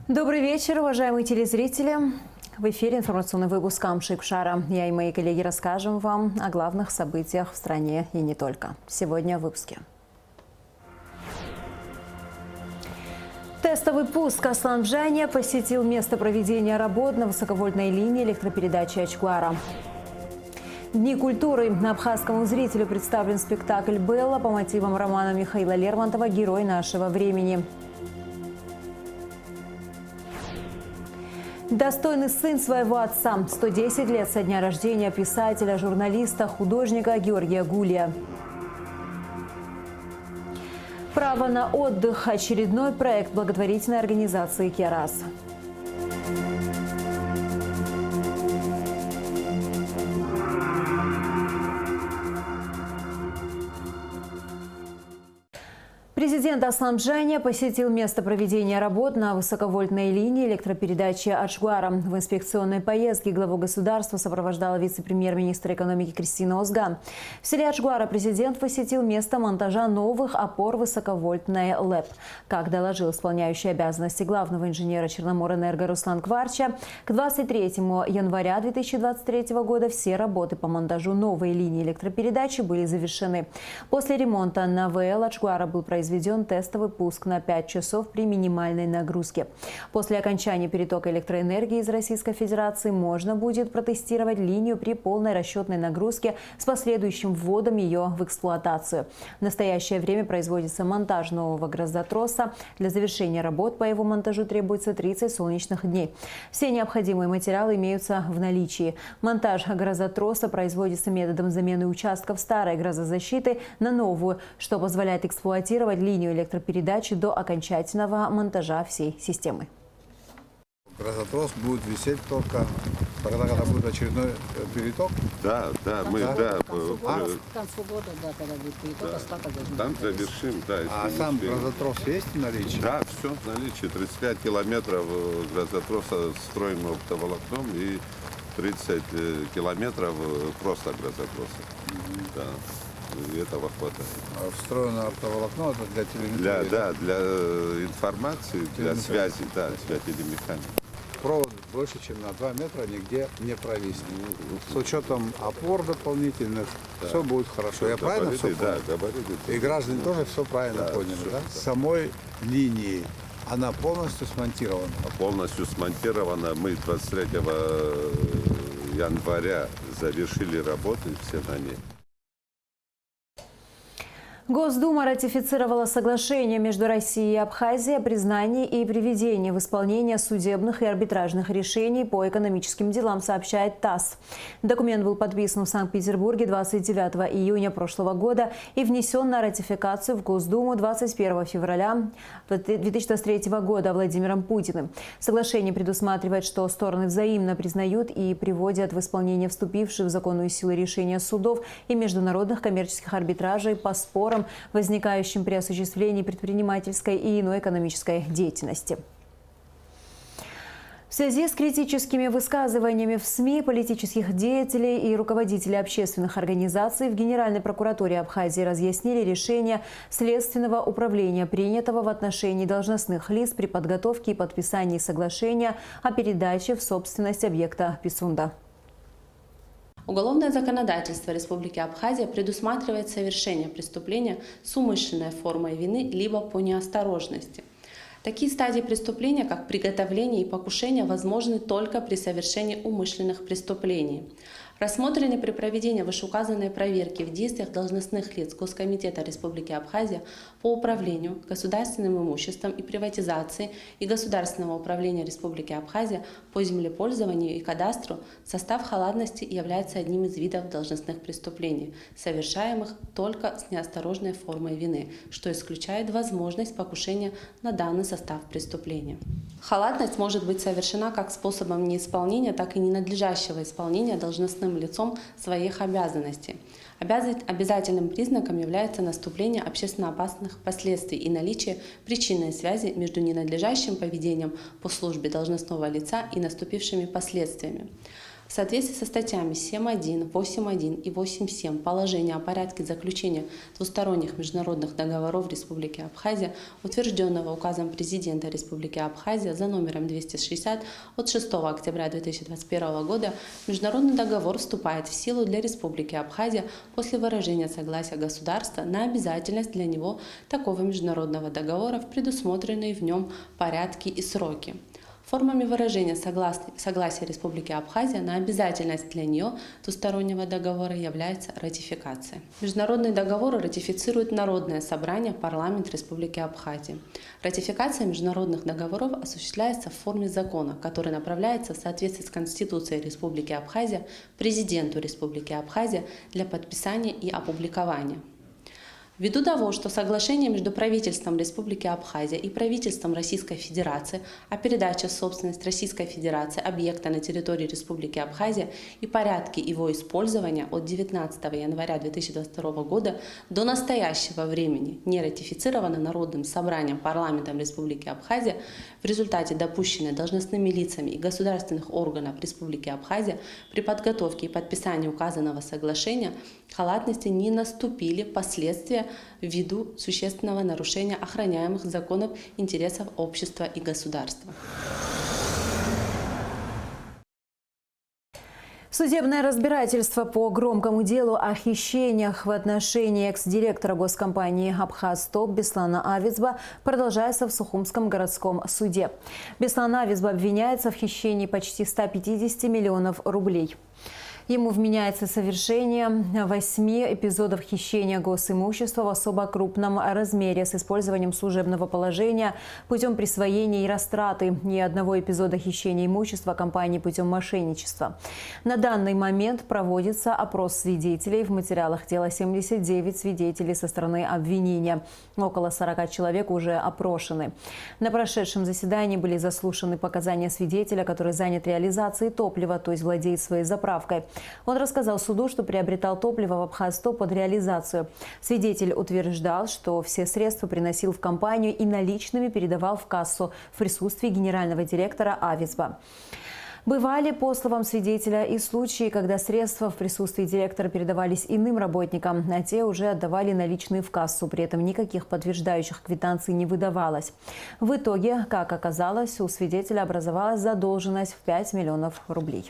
Добрый вечер, уважаемые телезрители. В эфире информационный выпуск Камши-Кшара. Я и мои коллеги расскажем вам о главных событиях в стране и не только. Сегодня в выпуске. Тестовый пуск. Аслан Бжаня посетил место проведения работ на высоковольтной линии электропередачи Ачгуара. Дни культуры. Абхазскому зрителю представлен спектакль «Белла» по мотивам романа Михаила Лермонтова «Герой нашего времени». Достойный сын своего отца. 110 лет со дня рождения писателя, журналиста, художника Георгия Гулия. Право на отдых. Очередной проект благотворительной организации «Керас». Президент Аслан Бжаня посетил место проведения работ на высоковольтной линии электропередачи Ачгуара. В инспекционной поездке главу государства сопровождала вице-премьер-министр экономики Кристина Озган. В селе Ачгуара президент посетил место монтажа новых опор высоковольтной ЛЭП. Как доложил исполняющий обязанности главного инженера Черноморэнерго Руслан Кварча, к 23 января 2023 года все работы по монтажу новой линии электропередачи были завершены. После ремонта на ВЛ Ачгуара был произведен тестовый пуск на 5 часов при минимальной нагрузке. После окончания перетока электроэнергии из Российской Федерации можно будет протестировать линию при полной расчетной нагрузке с последующим вводом ее в эксплуатацию. В настоящее время производится монтаж нового грозотроса. Для завершения работ по его монтажу требуется 30 солнечных дней. Все необходимые материалы имеются в наличии. Монтаж грозотроса производится методом замены участков старой грозозащиты на новую, что позволяет эксплуатировать линию электропередачи до окончательного монтажа всей системы. Грозотрос будет висеть только тогда, когда будет очередной переток? Да, мы, да. К концу года, да, когда будет переток, остаток должен Там быть. завершим, да. А сам грозотрос есть в наличии? Да, все в наличии. 35 километров грозотроса строим оптоволокном и 30 километров просто грозотроса. Да. И этого хватает. А встроено оптоволокно, это для телеметрии? Для информации, для связи, да, связь или механики. Провод больше, чем на 2 метра нигде не провести. С учетом опор дополнительных, да. Все будет хорошо. Я правильно все понял? Да, габариты. И граждане тоже все правильно поняли, все, да? да? Самой линии она полностью смонтирована? Полностью смонтирована. Мы 23 января завершили работы все на ней. Госдума ратифицировала соглашение между Россией и Абхазией о признании и приведении в исполнение судебных и арбитражных решений по экономическим делам, сообщает ТАСС. Документ был подписан в Санкт-Петербурге 29 июня прошлого года и внесен на ратификацию в Госдуму 21 февраля 2023 года Владимиром Путиным. Соглашение предусматривает, что стороны взаимно признают и приводят в исполнение вступившие в законную силу решения судов и международных коммерческих арбитражей по спорам, возникающим при осуществлении предпринимательской и иной экономической деятельности. В связи с критическими высказываниями в СМИ политических деятелей и руководителей общественных организаций в Генеральной прокуратуре Абхазии разъяснили решение Следственного управления, принятого в отношении должностных лиц при подготовке и подписании соглашения о передаче в собственность объекта Писунда. Уголовное законодательство Республики Абхазия предусматривает совершение преступления с умышленной формой вины либо по неосторожности. Такие стадии преступления, как приготовление и покушение, возможны только при совершении умышленных преступлений. Рассмотрены при проведении вышеуказанной проверки в действиях должностных лиц Госкомитета Республики Абхазия по управлению государственным имуществом и приватизации и Государственного управления Республики Абхазия по землепользованию и кадастру состав халатности является одним из видов должностных преступлений, совершаемых только с неосторожной формой вины, что исключает возможность покушения на данный состав преступления. Халатность может быть совершена как способом неисполнения, так и ненадлежащего исполнения должностным лицом своих обязанностей. Обязательным признаком является наступление общественно опасных последствий и наличие причинной связи между ненадлежащим поведением по службе должностного лица и наступившими последствиями. В В соответствии со статьями 7.1, 8.1 и 8.7 положения о порядке заключения двусторонних международных договоров Республики Абхазия, утвержденного указом президента Республики Абхазия за номером 260 от 6 октября 2021 года, международный договор вступает в силу для Республики Абхазия после выражения согласия государства на обязательность для него такого международного договора в предусмотренные в нем порядки и сроки. Формами выражения согласия Республики Абхазия на обязательность для нее двустороннего договора является ратификация. Международные договоры ратифицирует Народное собрание парламент Республики Абхазия. Ратификация международных договоров осуществляется в форме закона, который направляется в соответствии с Конституцией Республики Абхазия президенту Республики Абхазия для подписания и опубликования. Ввиду того, что соглашение между правительством Республики Абхазия и правительством Российской Федерации о передаче в собственность Российской Федерации объекта на территории Республики Абхазия и порядке его использования от 19 января 2022 года до настоящего времени не ратифицировано Народным собранием парламентом Республики Абхазия, в результате допущенной должностными лицами и государственных органов Республики Абхазия при подготовке и подписании указанного соглашения халатности не наступили последствия ввиду существенного нарушения охраняемых законов интересов общества и государства. Судебное разбирательство по громкому делу о хищениях в отношении экс-директора госкомпании «Абхазтоп» Беслана Авицба продолжается в Сухумском городском суде. Беслан Авицба обвиняется в хищении почти 150 миллионов рублей. Ему вменяется совершение 8 эпизодов хищения госимущества в особо крупном размере с использованием служебного положения путем присвоения и растраты и одного эпизода хищения имущества компании путем мошенничества. На данный момент проводится опрос свидетелей. В материалах дела 79 свидетелей со стороны обвинения. Около 40 человек уже опрошены. На прошедшем заседании были заслушаны показания свидетеля, который занят реализацией топлива, то есть владеет своей заправкой. Он рассказал суду, что приобретал топливо в Абхазтоп под реализацию. Свидетель утверждал, что все средства приносил в компанию и наличными передавал в кассу в присутствии генерального директора Авицба. Бывали, по словам свидетеля, и случаи, когда средства в присутствии директора передавались иным работникам, а те уже отдавали наличные в кассу. При этом никаких подтверждающих квитанций не выдавалось. В итоге, как оказалось, у свидетеля образовалась задолженность в 5 миллионов рублей.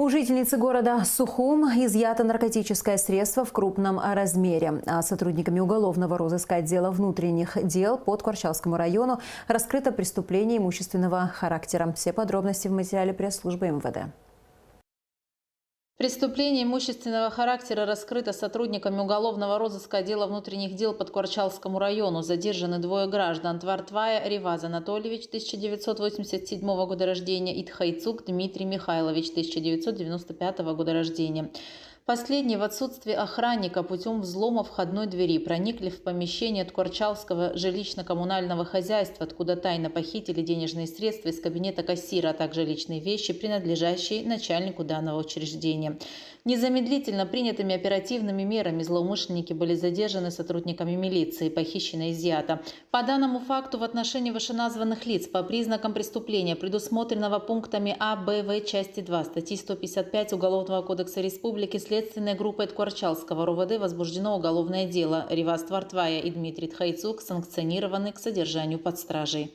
У жительницы города Сухум изъято наркотическое средство в крупном размере. А сотрудниками уголовного розыска отдела внутренних дел по Ткварчалскому району раскрыто преступление имущественного характера. Все подробности в материале пресс-службы МВД. Преступление имущественного характера раскрыто сотрудниками уголовного розыска отдела внутренних дел по Ткварчалскому району. Задержаны двое граждан: Твартвая Реваз Анатольевич, 1987 года рождения, и Тхайцук Дмитрий Михайлович, 1995 года рождения. Последние в отсутствие охранника путем взлома входной двери проникли в помещение Ткварчалского жилищно-коммунального хозяйства, откуда тайно похитили денежные средства из кабинета кассира, а также личные вещи, принадлежащие начальнику данного учреждения. Незамедлительно принятыми оперативными мерами злоумышленники были задержаны сотрудниками милиции, похищено изъято. По данному факту в отношении вышеназванных лиц по признакам преступления, предусмотренного пунктами А, Б, В части 2 статьи 155 Уголовного кодекса Республики, следственной группой Ткварчалского РОВД возбуждено уголовное дело. Реваз Твартвая и Дмитрий Тхайцук санкционированы к содержанию под стражей.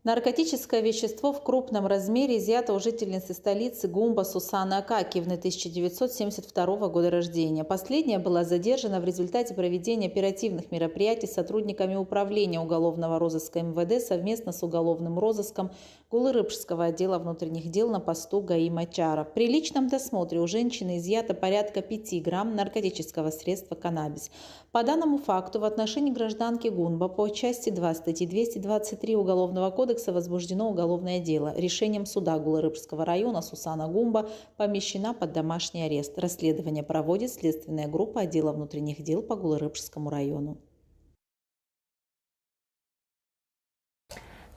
Наркотическое вещество в крупном размере изъято у жительницы столицы Гумба Сусаны Акакиевны, 1972 года рождения. Последняя была задержана в результате проведения оперативных мероприятий сотрудниками управления уголовного розыска МВД совместно с уголовным розыском Гулырыбского отдела внутренних дел на посту ГАИ Мачара. При личном досмотре у женщины изъято порядка 5 грамм наркотического средства каннабис. По данному факту в отношении гражданки Гумба по части 2 статьи 223 Уголовного кодекса возбуждено уголовное дело. Решением суда Гулырыбского района Сусана Гумба помещена под домашний арест. Расследование проводит следственная группа отдела внутренних дел по Гулырыбскому району.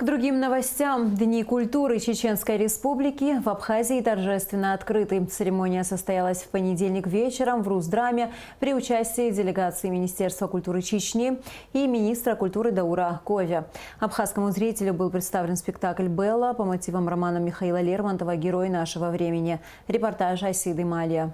К другим новостям. Дни культуры Чеченской Республики в Абхазии торжественно открыты. Церемония состоялась в понедельник вечером в Русдраме при участии делегации Министерства культуры Чечни и министра культуры Даура Ковя. Абхазскому зрителю был представлен спектакль «Белла» по мотивам романа Михаила Лермонтова «Герой нашего времени». Репортаж Асиды Малия.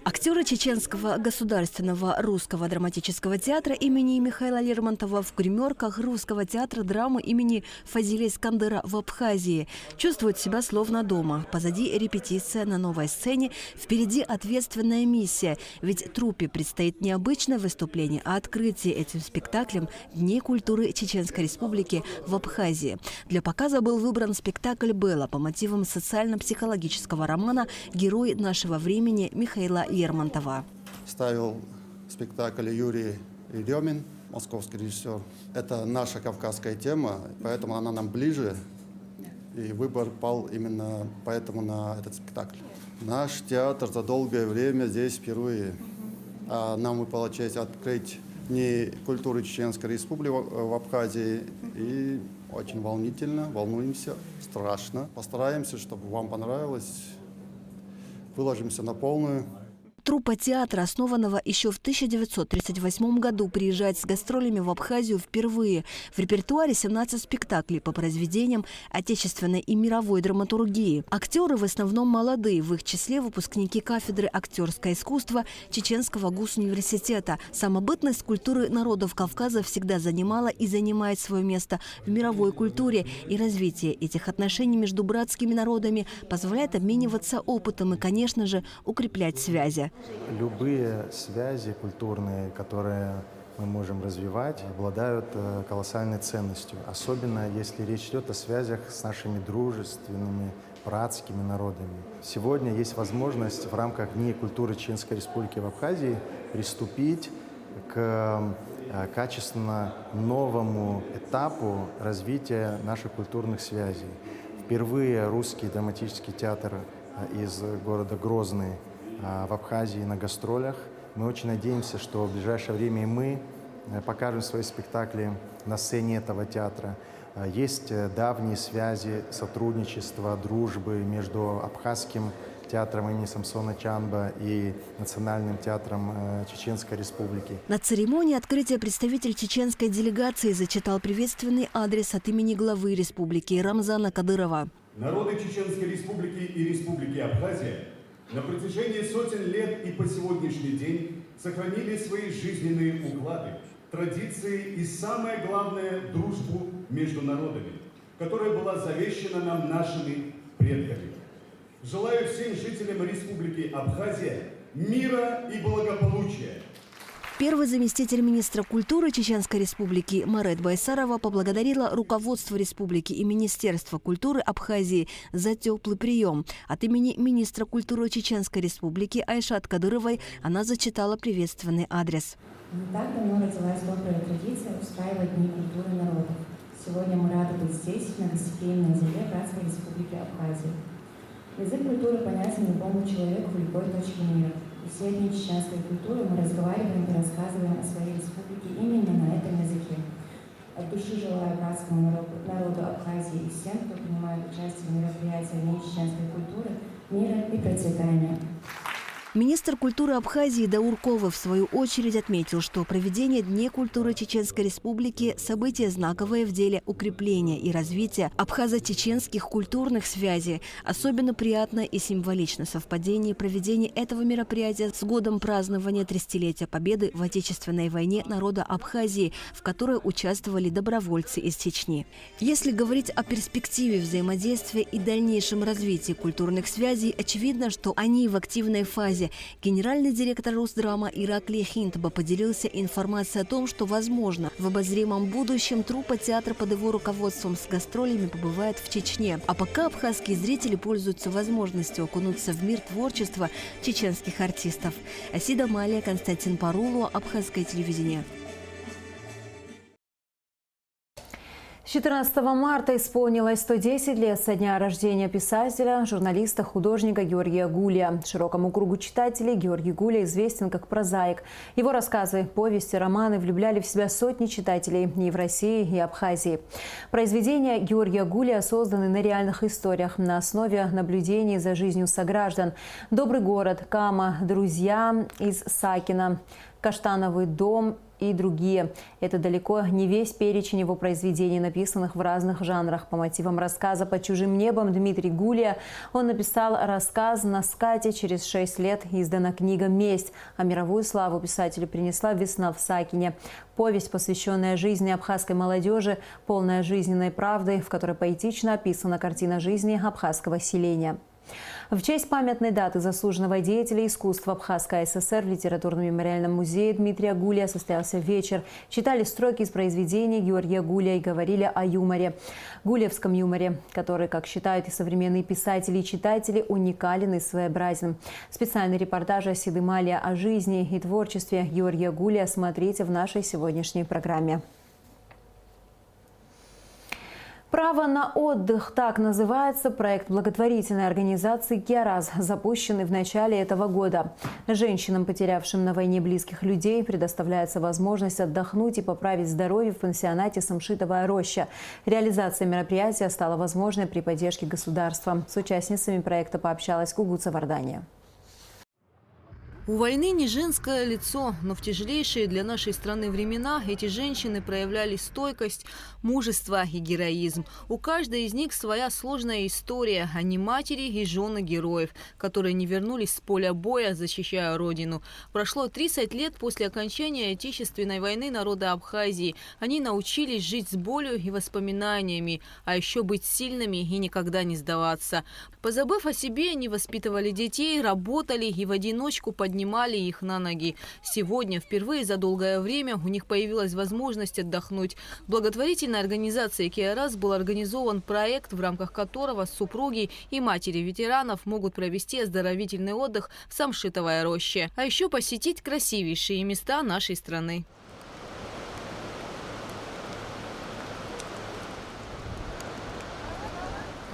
Актеры Чеченского государственного русского драматического театра имени Михаила Лермонтова в гримерках Русского театра драмы имени Фазиля Искандера в Абхазии чувствуют себя словно дома. Позади репетиция на новой сцене, впереди ответственная миссия. Ведь труппе предстоит не обычное выступление, а открытие этим спектаклем Дней культуры Чеченской Республики в Абхазии. Для показа был выбран спектакль «Белла» по мотивам социально-психологического романа «Герой нашего времени» Михаила Лермонтова. Ставил спектакль Юрий Демин, московский режиссер. Это наша кавказская тема, поэтому она нам ближе. И выбор пал именно поэтому на этот спектакль. Наш театр за долгое время здесь впервые. Нам выпала честь открыть Дни культуры Чеченской Республики в Абхазии. И очень волнительно, волнуемся, страшно. Постараемся, чтобы вам понравилось. Выложимся на полную. Труппа театра, основанного еще в 1938 году, приезжает с гастролями в Абхазию впервые. В репертуаре 17 спектаклей по произведениям отечественной и мировой драматургии. Актеры в основном молодые, в их числе выпускники кафедры актерское искусство Чеченского госуниверситета. Самобытность культуры народов Кавказа всегда занимала и занимает свое место в мировой культуре. И развитие этих отношений между братскими народами позволяет обмениваться опытом и, конечно же, укреплять связи. Любые связи культурные, которые мы можем развивать, обладают колоссальной ценностью. Особенно если речь идет о связях с нашими дружественными, братскими народами. Сегодня есть возможность в рамках Дней культуры Чеченской Республики в Абхазии приступить к качественно новому этапу развития наших культурных связей. Впервые русский драматический театр из города Грозный в Абхазии на гастролях. Мы очень надеемся, что в ближайшее время и мы покажем свои спектакли на сцене этого театра. Есть давние связи, сотрудничества, дружбы между Абхазским театром имени Самсона Чанба и Национальным театром Чеченской Республики. На церемонии открытия представитель чеченской делегации зачитал приветственный адрес от имени главы республики Рамзана Кадырова. Народы Чеченской Республики и Республики Абхазия на протяжении сотен лет и по сегодняшний день сохранили свои жизненные уклады, традиции и, самое главное, дружбу между народами, которая была завещана нам нашими предками. Желаю всем жителям Республики Абхазия мира и благополучия. Первый заместитель министра культуры Чеченской Республики Марет Байсарова поблагодарила руководство республики и Министерство культуры Абхазии за теплый прием. От имени министра культуры Чеченской Республики Айшат Кадыровой она зачитала приветственный адрес. Не так давно родилась добрая традиция устраивать Дни культуры народов. Сегодня мы рады быть здесь, на гостеприимной земле Братской Республики Абхазии. Язык культуры понятен любому человеку в любой точке мира. И все дни чеченской культуры мы разговариваем и рассказываем о своей республике именно на этом языке. От души желаю братскому народу Абхазии и всем, кто принимает участие в мероприятиях Дней чеченской культуры, мира и процветания. Министр культуры Абхазии Даур Ковя в свою очередь отметил, что проведение Дней культуры Чеченской Республики – событие знаковое в деле укрепления и развития абхазо-чеченских культурных связей. Особенно приятно и символично совпадение проведения этого мероприятия с годом празднования 30-летия Победы в Отечественной войне народа Абхазии, в которой участвовали добровольцы из Чечни. Если говорить о перспективе взаимодействия и дальнейшем развитии культурных связей, очевидно, что они в активной фазе. Генеральный директор Русдрама Ираклий Хинтба поделился информацией о том, что, возможно, в обозримом будущем труппа театра под его руководством с гастролями побывает в Чечне. А пока абхазские зрители пользуются возможностью окунуться в мир творчества чеченских артистов. Асида Малия, Константин Парулу, Абхазское телевидение. 14 марта исполнилось 110 лет со дня рождения писателя, журналиста, художника Георгия Гулия. Широкому кругу читателей Георгий Гулия известен как прозаик. Его рассказы, повести, романы влюбляли в себя сотни читателей и в России, и Абхазии. Произведения Георгия Гулия созданы на реальных историях на основе наблюдений за жизнью сограждан. «Добрый город», «Кама», «Друзья» из Сакина, «Каштановый дом» и другие. Это далеко не весь перечень его произведений, написанных в разных жанрах. По мотивам рассказа «Под чужим небом» Дмитрий Гулия он написал рассказ «На скате». Через 6 лет издана книга «Месть». А мировую славу писателю принесла «Весна в Сакине». Повесть, посвященная жизни абхазской молодежи, полная жизненной правды, в которой поэтично описана картина жизни абхазского селения. В честь памятной даты заслуженного деятеля искусства Абхазской ССР в литературно-мемориальном музее Дмитрия Гулия состоялся вечер. Читали строки из произведений Георгия Гулия и говорили о юморе. Гулиевском юморе, который, как считают и современные писатели и читатели, уникален и своеобразен. Специальный репортаж Асиды Малия о жизни и творчестве Георгия Гулия смотрите в нашей сегодняшней программе. «Право на отдых» – так называется проект благотворительной организации «Киараз», запущенный в начале этого года. Женщинам, потерявшим на войне близких людей, предоставляется возможность отдохнуть и поправить здоровье в пансионате «Самшитовая роща». Реализация мероприятия стала возможной при поддержке государства. С участницами проекта пообщалась Гугуца Вардания. У войны не женское лицо, но в тяжелейшие для нашей страны времена эти женщины проявляли стойкость, мужество и героизм. У каждой из них своя сложная история. Они матери и жены героев, которые не вернулись с поля боя, защищая родину. Прошло 30 лет после окончания Отечественной войны народа Абхазии. Они научились жить с болью и воспоминаниями, а еще быть сильными и никогда не сдаваться. Позабыв о себе, они воспитывали детей, работали и в одиночку поднимали их на ноги. Сегодня, впервые за долгое время, у них появилась возможность отдохнуть. В благотворительной организации «Киараз» был организован проект, в рамках которого супруги и матери ветеранов могут провести оздоровительный отдых в Самшитовой роще, а еще посетить красивейшие места нашей страны.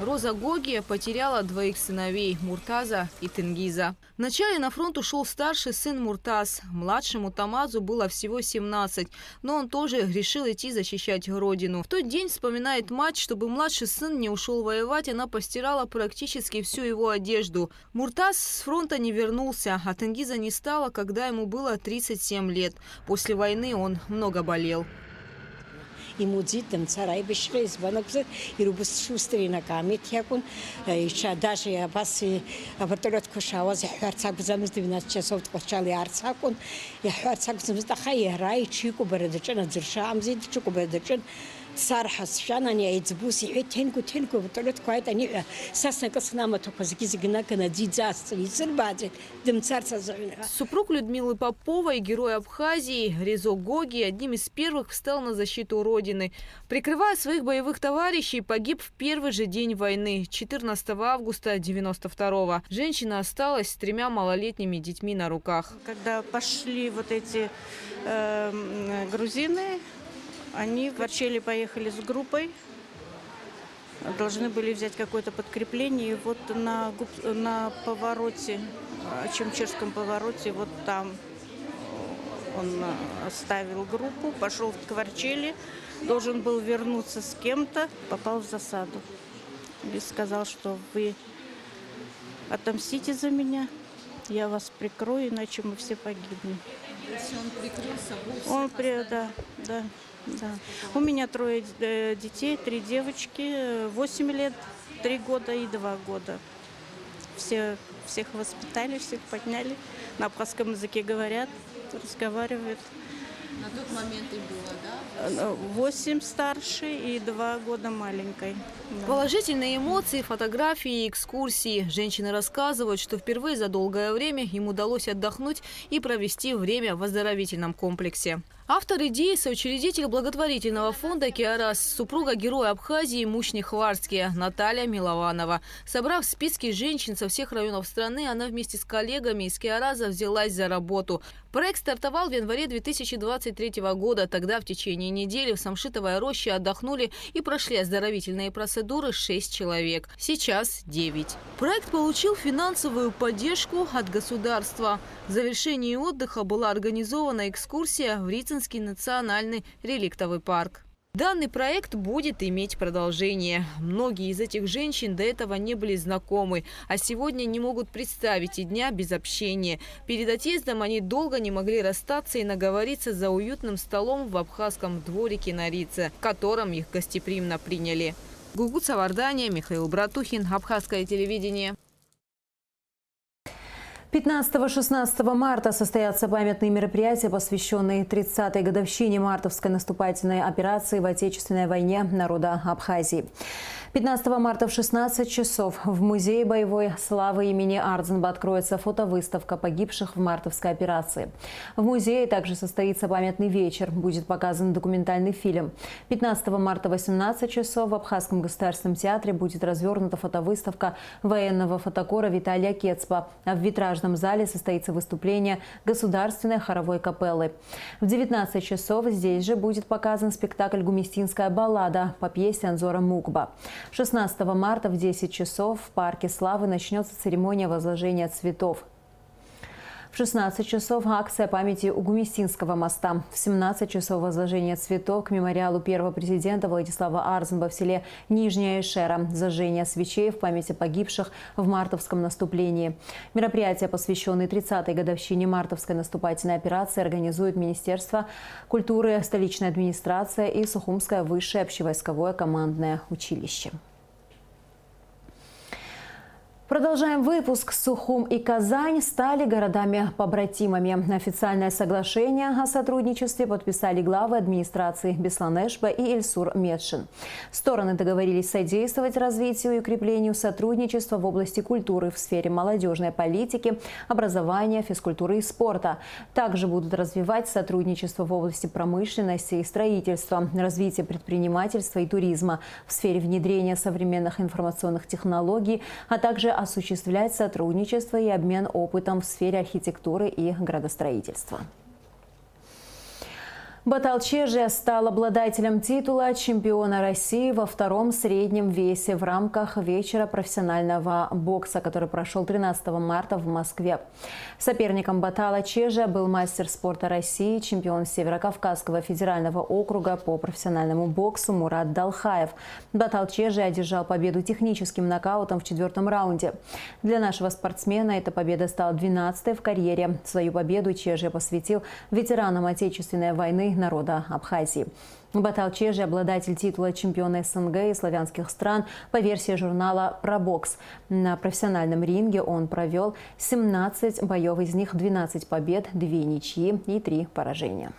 Роза Гогия потеряла двоих сыновей – Муртаза и Тенгиза. Вначале на фронт ушел старший сын Муртаз. Младшему Тамазу было всего 17, но он тоже решил идти защищать родину. В тот день, вспоминает мать, чтобы младший сын не ушел воевать, она постирала практически всю его одежду. Муртаз с фронта не вернулся, а Тенгиза не стало, когда ему было 37 лет. После войны он много болел. Имудзитем царай бешрей збанакзе и рубус шустрина камит якун еще даже я вас вертолет кушаваз хварцак замыз 12 часов почали арцакун я хварцак замыз хай рай чику бередчен дзершамзи чику бередчен цархас шанани эцбуси этенку вертолет кайт они саснак снама только зигзигна на дидзас лицербазе дем царца. Супруг Людмилы Поповой, герой Абхазии, Резо Гоги, одним из первых встал на защиту родины. Прикрывая своих боевых товарищей, погиб в первый же день войны, 14 августа 1992-го. Женщина осталась с 3 малолетними детьми на руках. Когда пошли вот эти грузины, они в Арчели поехали с группой, должны были взять какое-то подкрепление. И вот на повороте, Чемчерском повороте, вот там он оставил группу, пошел к Арчели, должен был вернуться с кем-то, попал в засаду. И сказал, что вы отомстите за меня, я вас прикрою, иначе мы все погибнем. То есть он прикрылся? Да. У меня 3 детей, 3 девочки, 8 лет, 3 года и 2 года. Всех воспитали, всех подняли. На абхазском языке говорят, разговаривают. На тот момент им было, да? 8 старшей и 2 года маленькой. Да. Положительные эмоции, фотографии и экскурсии. Женщины рассказывают, что впервые за долгое время им удалось отдохнуть и провести время в оздоровительном комплексе. Автор идеи – соучредитель благотворительного фонда «Киарас», супруга героя Абхазии Мушни-Хварские Наталья Милованова. Собрав списки женщин со всех районов страны, она вместе с коллегами из «Киараза» взялась за работу. Проект стартовал в январе 2023 года. Тогда в течение недели в Самшитовой роще отдохнули и прошли оздоровительные процедуры 6 человек. Сейчас 9. Проект получил финансовую поддержку от государства. В завершении отдыха была организована экскурсия в Рицинский национальный реликтовый парк. Данный проект будет иметь продолжение. Многие из этих женщин до этого не были знакомы, а сегодня не могут представить и дня без общения. Перед отъездом они долго не могли расстаться и наговориться за уютным столом в абхазском дворике на Рице, в котором их гостеприимно приняли. Гугут Савардания, Михаил Братухин, Абхазское телевидение. 15-16 марта состоятся памятные мероприятия, посвященные 30-й годовщине мартовской наступательной операции в Отечественной войне народа Абхазии. 15 марта в 16 часов в Музее боевой славы имени Ардзинба откроется фотовыставка погибших в мартовской операции. В музее также состоится памятный вечер. Будет показан документальный фильм. 15 марта в 18 часов в Абхазском государственном театре будет развернута фотовыставка военного фотокора Виталия Кецпа. А в витражном зале состоится выступление Государственной хоровой капеллы. В 19 часов здесь же будет показан спектакль «Гумистинская баллада» по пьесе Анзора Мукба. 16 марта в 10 часов в Парке Славы начнется церемония возложения цветов. В 16 часов акция памяти у Гумистинского моста. В 17 часов возложение цветов к мемориалу первого президента Владислава Ардзинба в селе Нижняя Ишера. Зажжение свечей в памяти погибших в мартовском наступлении. Мероприятия, посвященные 30-й годовщине мартовской наступательной операции, организует Министерство культуры, столичная администрация и Сухумское высшее общевойсковое командное училище. Продолжаем выпуск. Сухум и Казань стали городами-побратимами. Официальное соглашение о сотрудничестве подписали главы администрации Беслан-Эшба и Эльсур Медшин. Стороны договорились содействовать развитию и укреплению сотрудничества в области культуры в сфере молодежной политики, образования, физкультуры и спорта. Также будут развивать сотрудничество в области промышленности и строительства, развития предпринимательства и туризма, в сфере внедрения современных информационных технологий, а также осуществлять сотрудничество и обмен опытом в сфере архитектуры и градостроительства. Баталчежье стал обладателем титула чемпиона России во втором среднем весе в рамках вечера профессионального бокса, который прошел 13 марта в Москве. Соперником Баталчежья был мастер спорта России, чемпион Северокавказского федерального округа по профессиональному боксу Мурат Далхаев. Баталчежье одержал победу техническим нокаутом в 4-м раунде. Для нашего спортсмена эта победа стала 12-й в карьере. Свою победу Чежье посвятил ветеранам Отечественной войны народа Абхазии. Баталчежье – обладатель титула чемпиона СНГ и славянских стран по версии журнала «Пробокс». На профессиональном ринге он провел 17 боев, из них 12 побед, 2 ничьи и 3 поражения.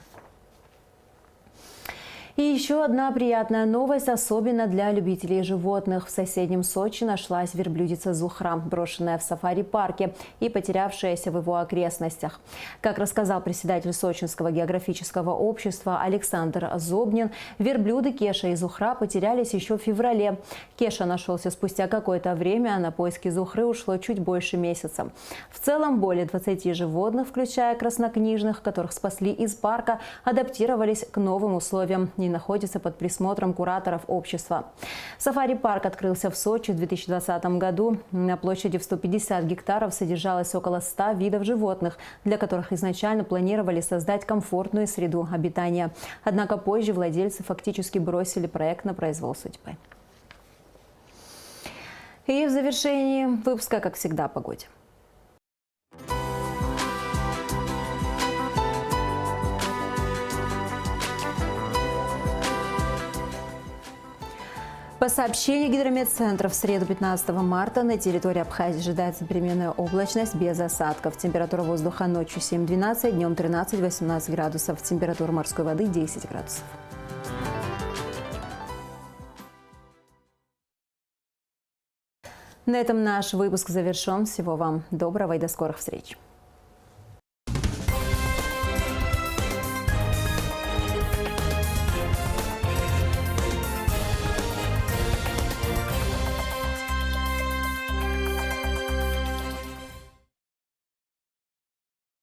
И еще одна приятная новость, особенно для любителей животных. В соседнем Сочи нашлась верблюдица Зухра, брошенная в сафари-парке и потерявшаяся в его окрестностях. Как рассказал председатель Сочинского географического общества Александр Зобнин, верблюды Кеша и Зухра потерялись еще в феврале. Кеша нашелся спустя какое-то время, а на поиски Зухры ушло чуть больше месяца. В целом более 20 животных, включая краснокнижных, которых спасли из парка, адаптировались к новым условиям и находится под присмотром кураторов общества. Сафари-парк открылся в Сочи в 2020 году. На площади в 150 гектаров содержалось около 100 видов животных, для которых изначально планировали создать комфортную среду обитания. Однако позже владельцы фактически бросили проект на произвол судьбы. И в завершении выпуска, как всегда, о погоде. По сообщению гидрометцентра, в среду 15 марта на территории Абхазии ожидается переменная облачность без осадков. Температура воздуха ночью 7-12, днем 13-18 градусов. Температура морской воды 10 градусов. На этом наш выпуск завершен. Всего вам доброго и до скорых встреч.